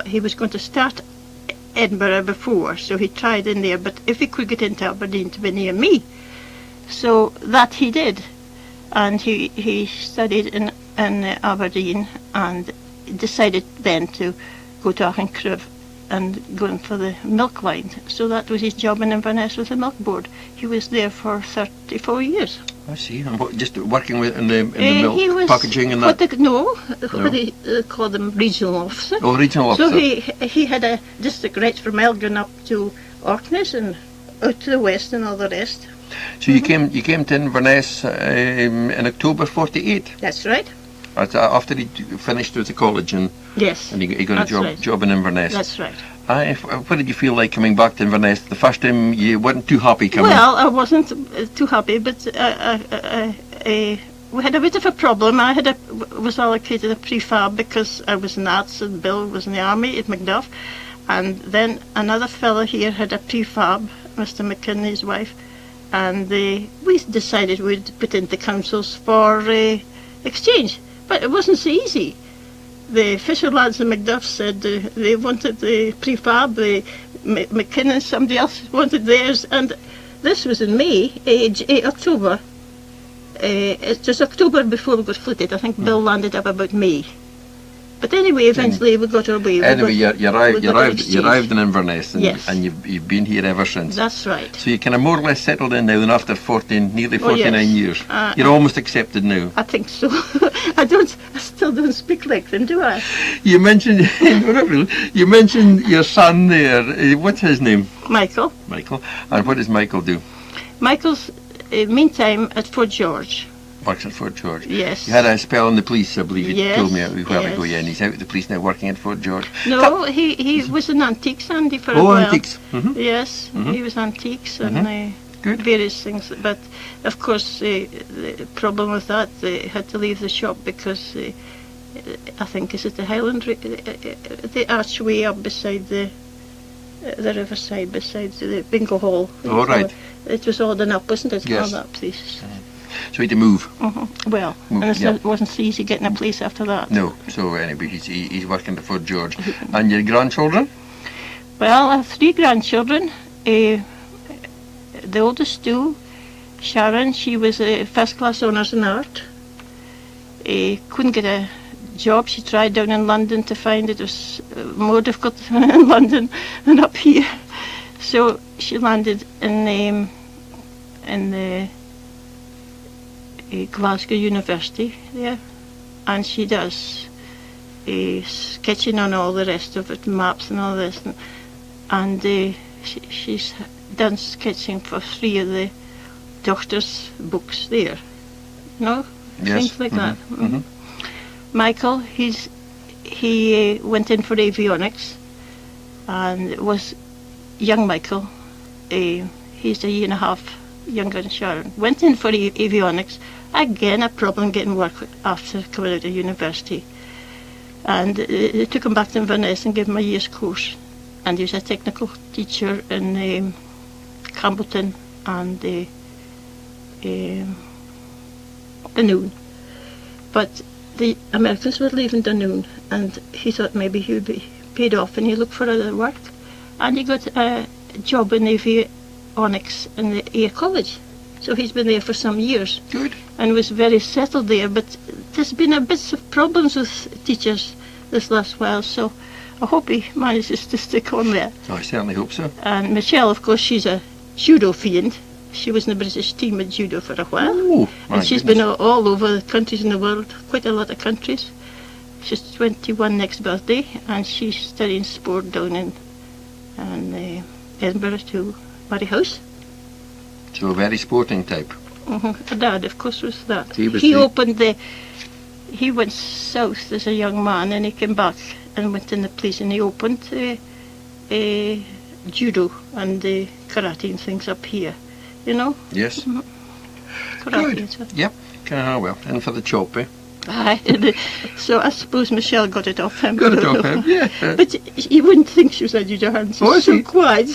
B: He was going to start Edinburgh before, so he tried in there, but if he could get into Aberdeen to be near me. So that he did. And he studied in Aberdeen and decided then to go to Achincrew and going for the milk line. So that was his job in Inverness with the milk board. He was there for 34 years.
A: I see. And what, just working with in the milk
B: he was
A: packaging and
B: what
A: that?
B: what they call them regional officer.
A: Oh, regional officer.
B: So he had a district right from Elgin up to Agnes and out to the west and all the rest.
A: So you came to Inverness in October '48.
B: That's right.
A: After he finished with the college and
B: Yes.
A: he got a job in Inverness.
B: That's right.
A: What did you feel like coming back to Inverness? The first time you weren't too happy coming.
B: Well, I wasn't too happy, but we had a bit of a problem. I was allocated a prefab because I was in arts and Bill was in the army at Macduff, and then another fellow here had a prefab, Mr. McKinley's wife, and we decided we'd put into councils for exchange, but it wasn't so easy. The Fisher lads in Macduff said they wanted the prefab, the McKinnon, somebody else wanted theirs, and this was in May, October. It was October before we got footed. I think Bill landed up about May. But anyway, eventually we got our way.
A: Anyway, you arrived in Inverness, and,
B: yes.
A: and you've been here ever since.
B: That's right.
A: So you kind of more or less settled in now, and after nearly 49
B: yes.
A: years, you're almost accepted now.
B: I think so. I still don't speak like them, do I?
A: You mentioned your son there. What's his name?
B: Michael.
A: Michael. And what does Michael do?
B: Michael's meantime at Fort George.
A: Works at Fort George.
B: Yes.
A: You had a spell in the police, I believe. You
B: Yes,
A: told me a while
B: yes.
A: ago. Yeah, and he's out with the police now, working at Fort George.
B: No, he was in antiques, Andy, for a while.
A: Antiques. Mm-hmm.
B: Yes, he was antiques and
A: Good.
B: various things. But of course, the problem with that, they had to leave the shop because I think is it the Highland, the archway up beside the riverside, beside the bingo hall.
A: Oh, right.
B: It was all done up, wasn't it?
A: Yes.
B: All that place.
A: So he had to move.
B: Well, and it wasn't so easy getting a place after that.
A: No. So anyway, he's working at Fort George. And your grandchildren?
B: Well, I have 3 grandchildren. The oldest 2, Sharon, she was a first-class honours in art. Couldn't get a job. She tried down in London to find it. It was more difficult in London than up here. So she landed in the Glasgow University there, and she does sketching on all the rest of it, maps and all this, and she's done sketching for 3 of the doctor's books there, things like that. Mm-hmm. Michael, he went in for avionics, and it was young Michael. He's a year and a half younger than Sharon. Went in for avionics. Again, a problem getting work after coming out of university. And they took him back to Inverness and gave him a year's course. And he was a technical teacher in Campbellton and Dunoon. But the Americans were leaving Dunoon, and he thought maybe he would be paid off, and he looked for other work. And he got a job in avionics in the Air College. So he's been there for some years.
A: Good.
B: And was very settled there. But there's been a bit of problems with teachers this last while, so I hope he manages to stick on there.
A: I certainly hope so.
B: And Michelle, of course, she's a judo fiend. She was in the British team at judo for a while.
A: Oh,
B: and she's been all over the countries in the world, quite a lot of countries. She's 21 next birthday, and she's studying sport down in Edinburgh to Moray House.
A: So a very sporting type.
B: Her dad, of course, was that. He went south as a young man, and he came back and went in the police, and he opened judo and karate and things up here,
A: Yes.
B: Karate.
A: Good. Yep. Well, and for the chop, eh?
B: Aye. So I suppose Michelle got it off him.
A: Got it off him, yeah.
B: But you wouldn't think she was a judo hand. She's so quiet.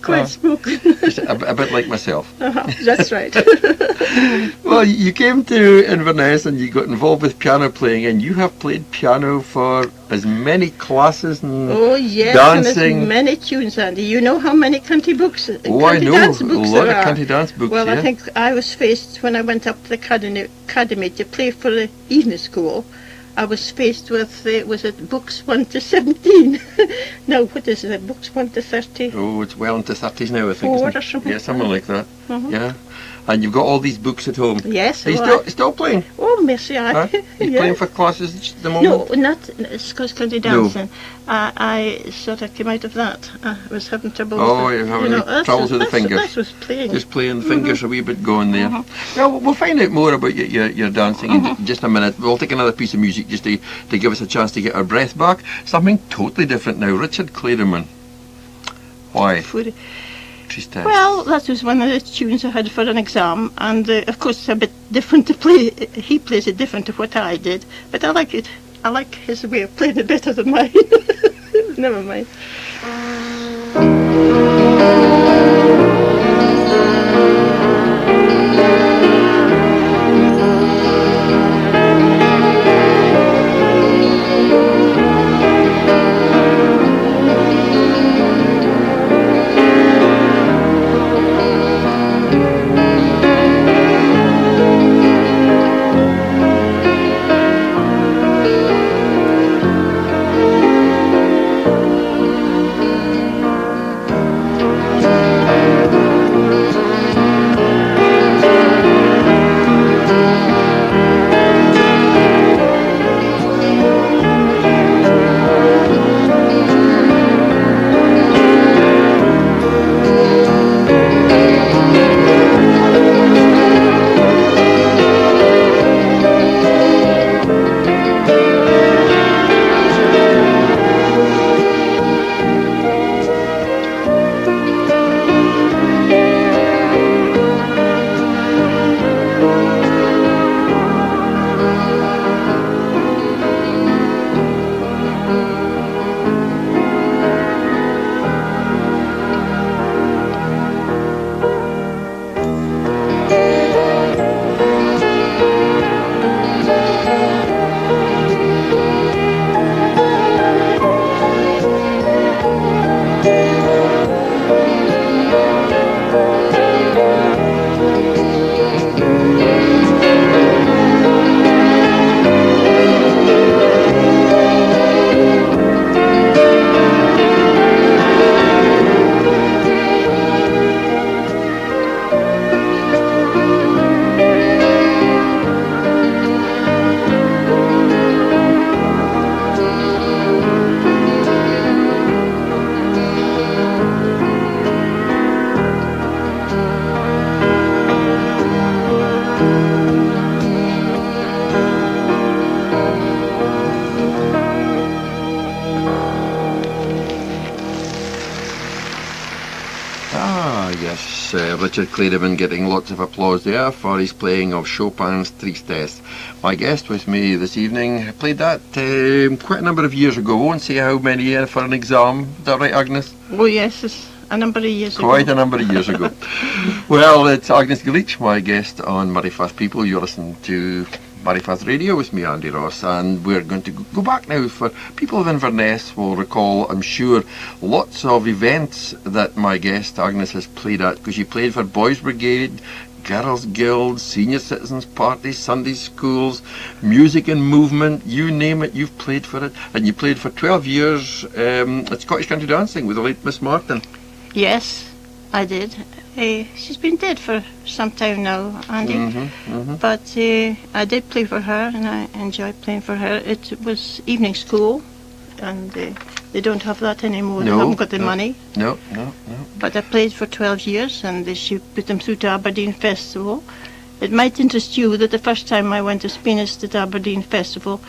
B: Quiet spoken.
A: Just a bit like myself.
B: That's right.
A: Well, you came to Inverness and you got involved with piano playing, and you have played piano for as many classes and dancing.
B: And as many tunes, Andy. You know how many country books,
A: I know.
B: dance books
A: a lot
B: there
A: of
B: are.
A: country dance books,
B: Well,
A: yeah.
B: I think I was faced when I went up to the academy to play for the evening school. I was faced with, was it books 1 to 17? No, what is it, books 1 to 30?
A: Oh, it's well into 30s now, I think.
B: Four
A: Isn't
B: or
A: it?
B: something.
A: Yeah, something like that.
B: Mhm.
A: Yeah. And you've got all these books at home.
B: Yes.
A: Are you
B: well,
A: still playing?
B: Oh, mercy, I.
A: Huh? Are you playing for classes at the moment?
B: No, not Scottish County
A: No.
B: Dancing. I sort of came out of that. I was having trouble
A: Oh,
B: with it.
A: you're having
B: that's-
A: troubles with the
B: that's-
A: fingers.
B: That was playing.
A: Just playing the fingers a wee bit going there. Well, we'll find out more about your dancing in just a minute. We'll take another piece of music just to give us a chance to get our breath back. Something totally different now. Richard Clayderman. Why? Tristesse.
B: Well, that was one of the tunes I had for an exam, and of course it's a bit different to play. He plays it different to what I did, but I like it. I like his way of playing it better than mine. Never mind.
A: Richard Clayderman getting lots of applause there for his playing of Chopin's Tristesse. My guest with me this evening played that quite a number of years ago. Won't say how many for an exam. Is that right, Agnes?
B: Oh yes, it's a number of years ago.
A: Quite a number of years ago. Well, it's Agnes Galleitch, my guest on Moray Firth People. You're listening to Moray Firth Radio with me, Andy Ross, and we're going to go back now. For people of Inverness will recall, I'm sure, lots of events that my guest Agnes has played at, because she played for Boys Brigade, Girls Guild, Senior Citizens Parties, Sunday schools, music and movement, you name it, you've played for it. And you played for 12 years at Scottish Country Dancing with the late Miss Martin.
B: Yes, I did. She's been dead for some time now, Andy. But I did play for her, and I enjoyed playing for her. It was evening school, and they don't have that anymore.
A: No,
B: They haven't got the money.
A: No.
B: But I played for 12 years, and she put them through to Aberdeen Festival. It might interest you that the first time I went as pianist at Aberdeen Festival,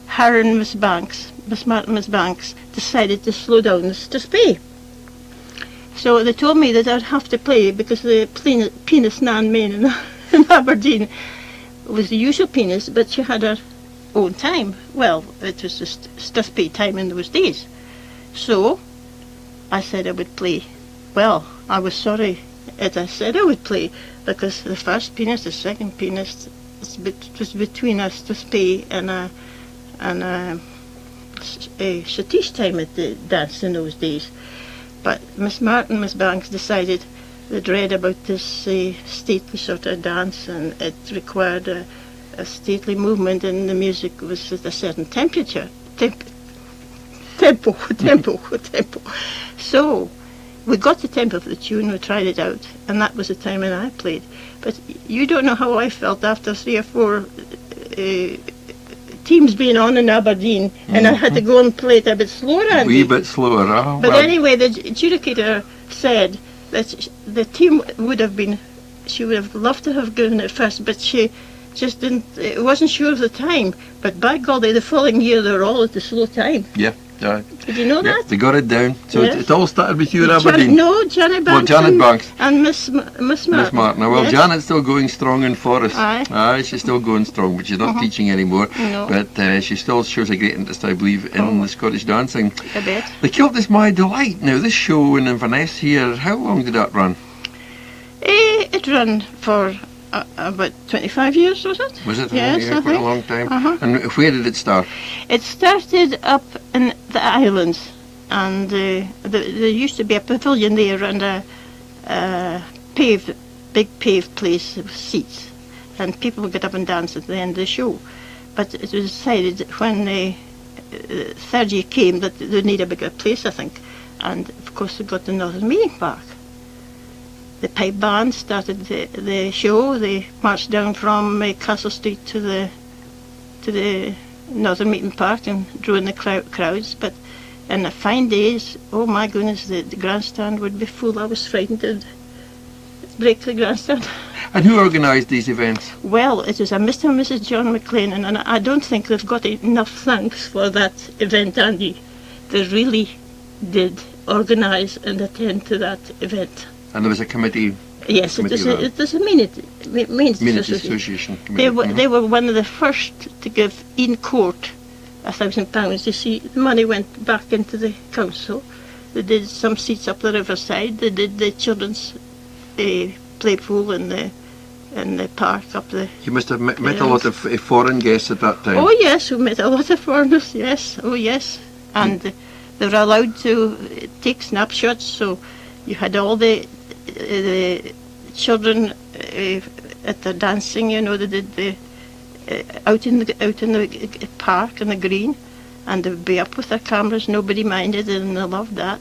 B: her and Miss Banks, Miss Martin, Miss Banks, decided to slow down to spay. So they told me that I'd have to play because the pianist Nan Main in Aberdeen was the usual pianist, but she had her own time. Well, it was just stuff-pay time in those days. So I said I would play. Well, I was sorry that I said I would play, because the first pianist, the second pianist, it was between us to pay and a Satish time at the dance in those days. But Miss Martin, Miss Banks decided they'd read about this stately sort of dance, and it required a stately movement, and the music was at a certain temperature. Tempo. So we got the tempo of the tune, we tried it out, and that was the time when I played. But you don't know how I felt after 3 or 4 teams being on in Aberdeen, and I had to go and play it a bit slower, Andy.
A: A wee bit slower,
B: But anyway, the adjudicator said that the team would have been, she would have loved to have given it first, but she just wasn't sure of the time. But by golly, the following year they were all at the slow time.
A: Yeah.
B: Did you know that?
A: They got it down. So
B: Yes.
A: it all started with you in Aberdeen.
B: Janet Banks.
A: Well, Janet Banks.
B: And Miss Martin.
A: Miss Martin. Well,
B: Yes.
A: Janet's still going strong in Forest.
B: Aye.
A: She's still going strong, but she's not teaching anymore.
B: No.
A: But she still shows a great interest, I believe, in the Scottish dancing.
B: I bet.
A: The Kilt is My Delight. Now, this show in Inverness here, how long did that run?
B: It ran for about 25 years, was it?
A: Was it?
B: Yes,
A: Yeah,
B: I
A: quite a
B: think.
A: long time.
B: Uh-huh.
A: And where did it start?
B: It started up in the islands, and there used to be a pavilion there and a big paved place with seats, and people would get up and dance at the end of the show. But it was decided when the third year came that they need a bigger place, I think, and of course they got the Northern Meeting Park. The pipe band started the show. They marched down from Castle Street to the Northern Meeting Park and drew in the crowds. But in the fine days, oh my goodness, the grandstand would be full. I was frightened to break the grandstand.
A: And who organised these events?
B: Well, it was a Mr. and Mrs. John McLean, and I don't think they've got enough thanks for that event, Andy. They really did organise and attend to that event.
A: And there was a committee.
B: Yes, it was a Means
A: Association committee.
B: They were one of the first to give Eden Court £1,000. You see, the money went back into the council. They did some seats up the riverside. They did the children's play pool in the park up there.
A: You must have met a lot of foreign guests at that time.
B: Oh yes, we met a lot of foreigners. Yes, oh yes, and they were allowed to take snapshots. So you had all the children at the dancing. You know, they did the out in the park in the green, and they would be up with their cameras. Nobody minded, and they loved that.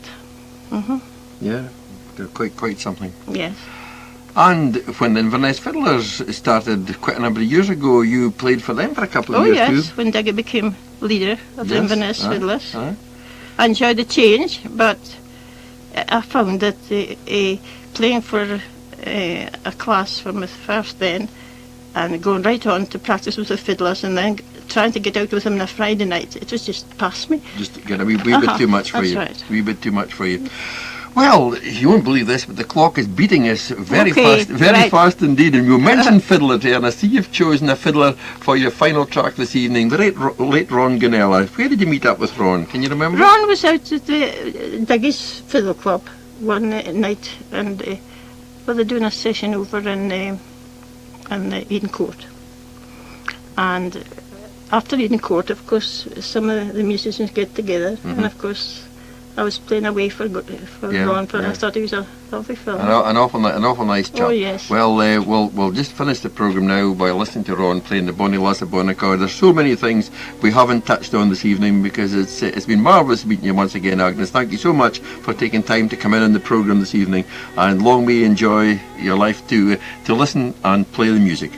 A: Yeah, they're quite something.
B: Yes.
A: And when the Inverness Fiddlers started quite a number of years ago, you played for them for a couple of
B: Oh
A: years
B: yes,
A: too.
B: when Diggy became leader of the
A: Yes,
B: Inverness
A: aye,
B: Fiddlers.
A: aye.
B: I enjoyed the change, but I found that playing for a class from Firth then, and going right on to practice with the fiddlers, and then trying to get out with them on a Friday night, it was just past me.
A: Just get a wee bit too much for
B: that's
A: you.
B: right.
A: Wee bit too much for you. Well, you won't believe this, but the clock is beating us very fast indeed. And you mentioned fiddler there, and I see you've chosen a fiddler for your final track this evening, the late Ron Ganella. Where did you meet up with Ron? Can you remember?
B: Ron was out at the Diggy's Fiddle Club one night, and they're doing a session over in Eden Court. And after Eden Court, of course, some of the musicians get together, and of course, I was playing away for Ron, but I thought he was a lovely fellow.
A: An awful nice chap.
B: Oh, yes.
A: Well, we'll just finish the programme now by listening to Ron playing the Bonnie Lass of Bonnicar. There's so many things we haven't touched on this evening, because it's been marvellous meeting you once again, Agnes. Thank you so much for taking time to come in on the programme this evening, and long may you enjoy your life to listen and play the music.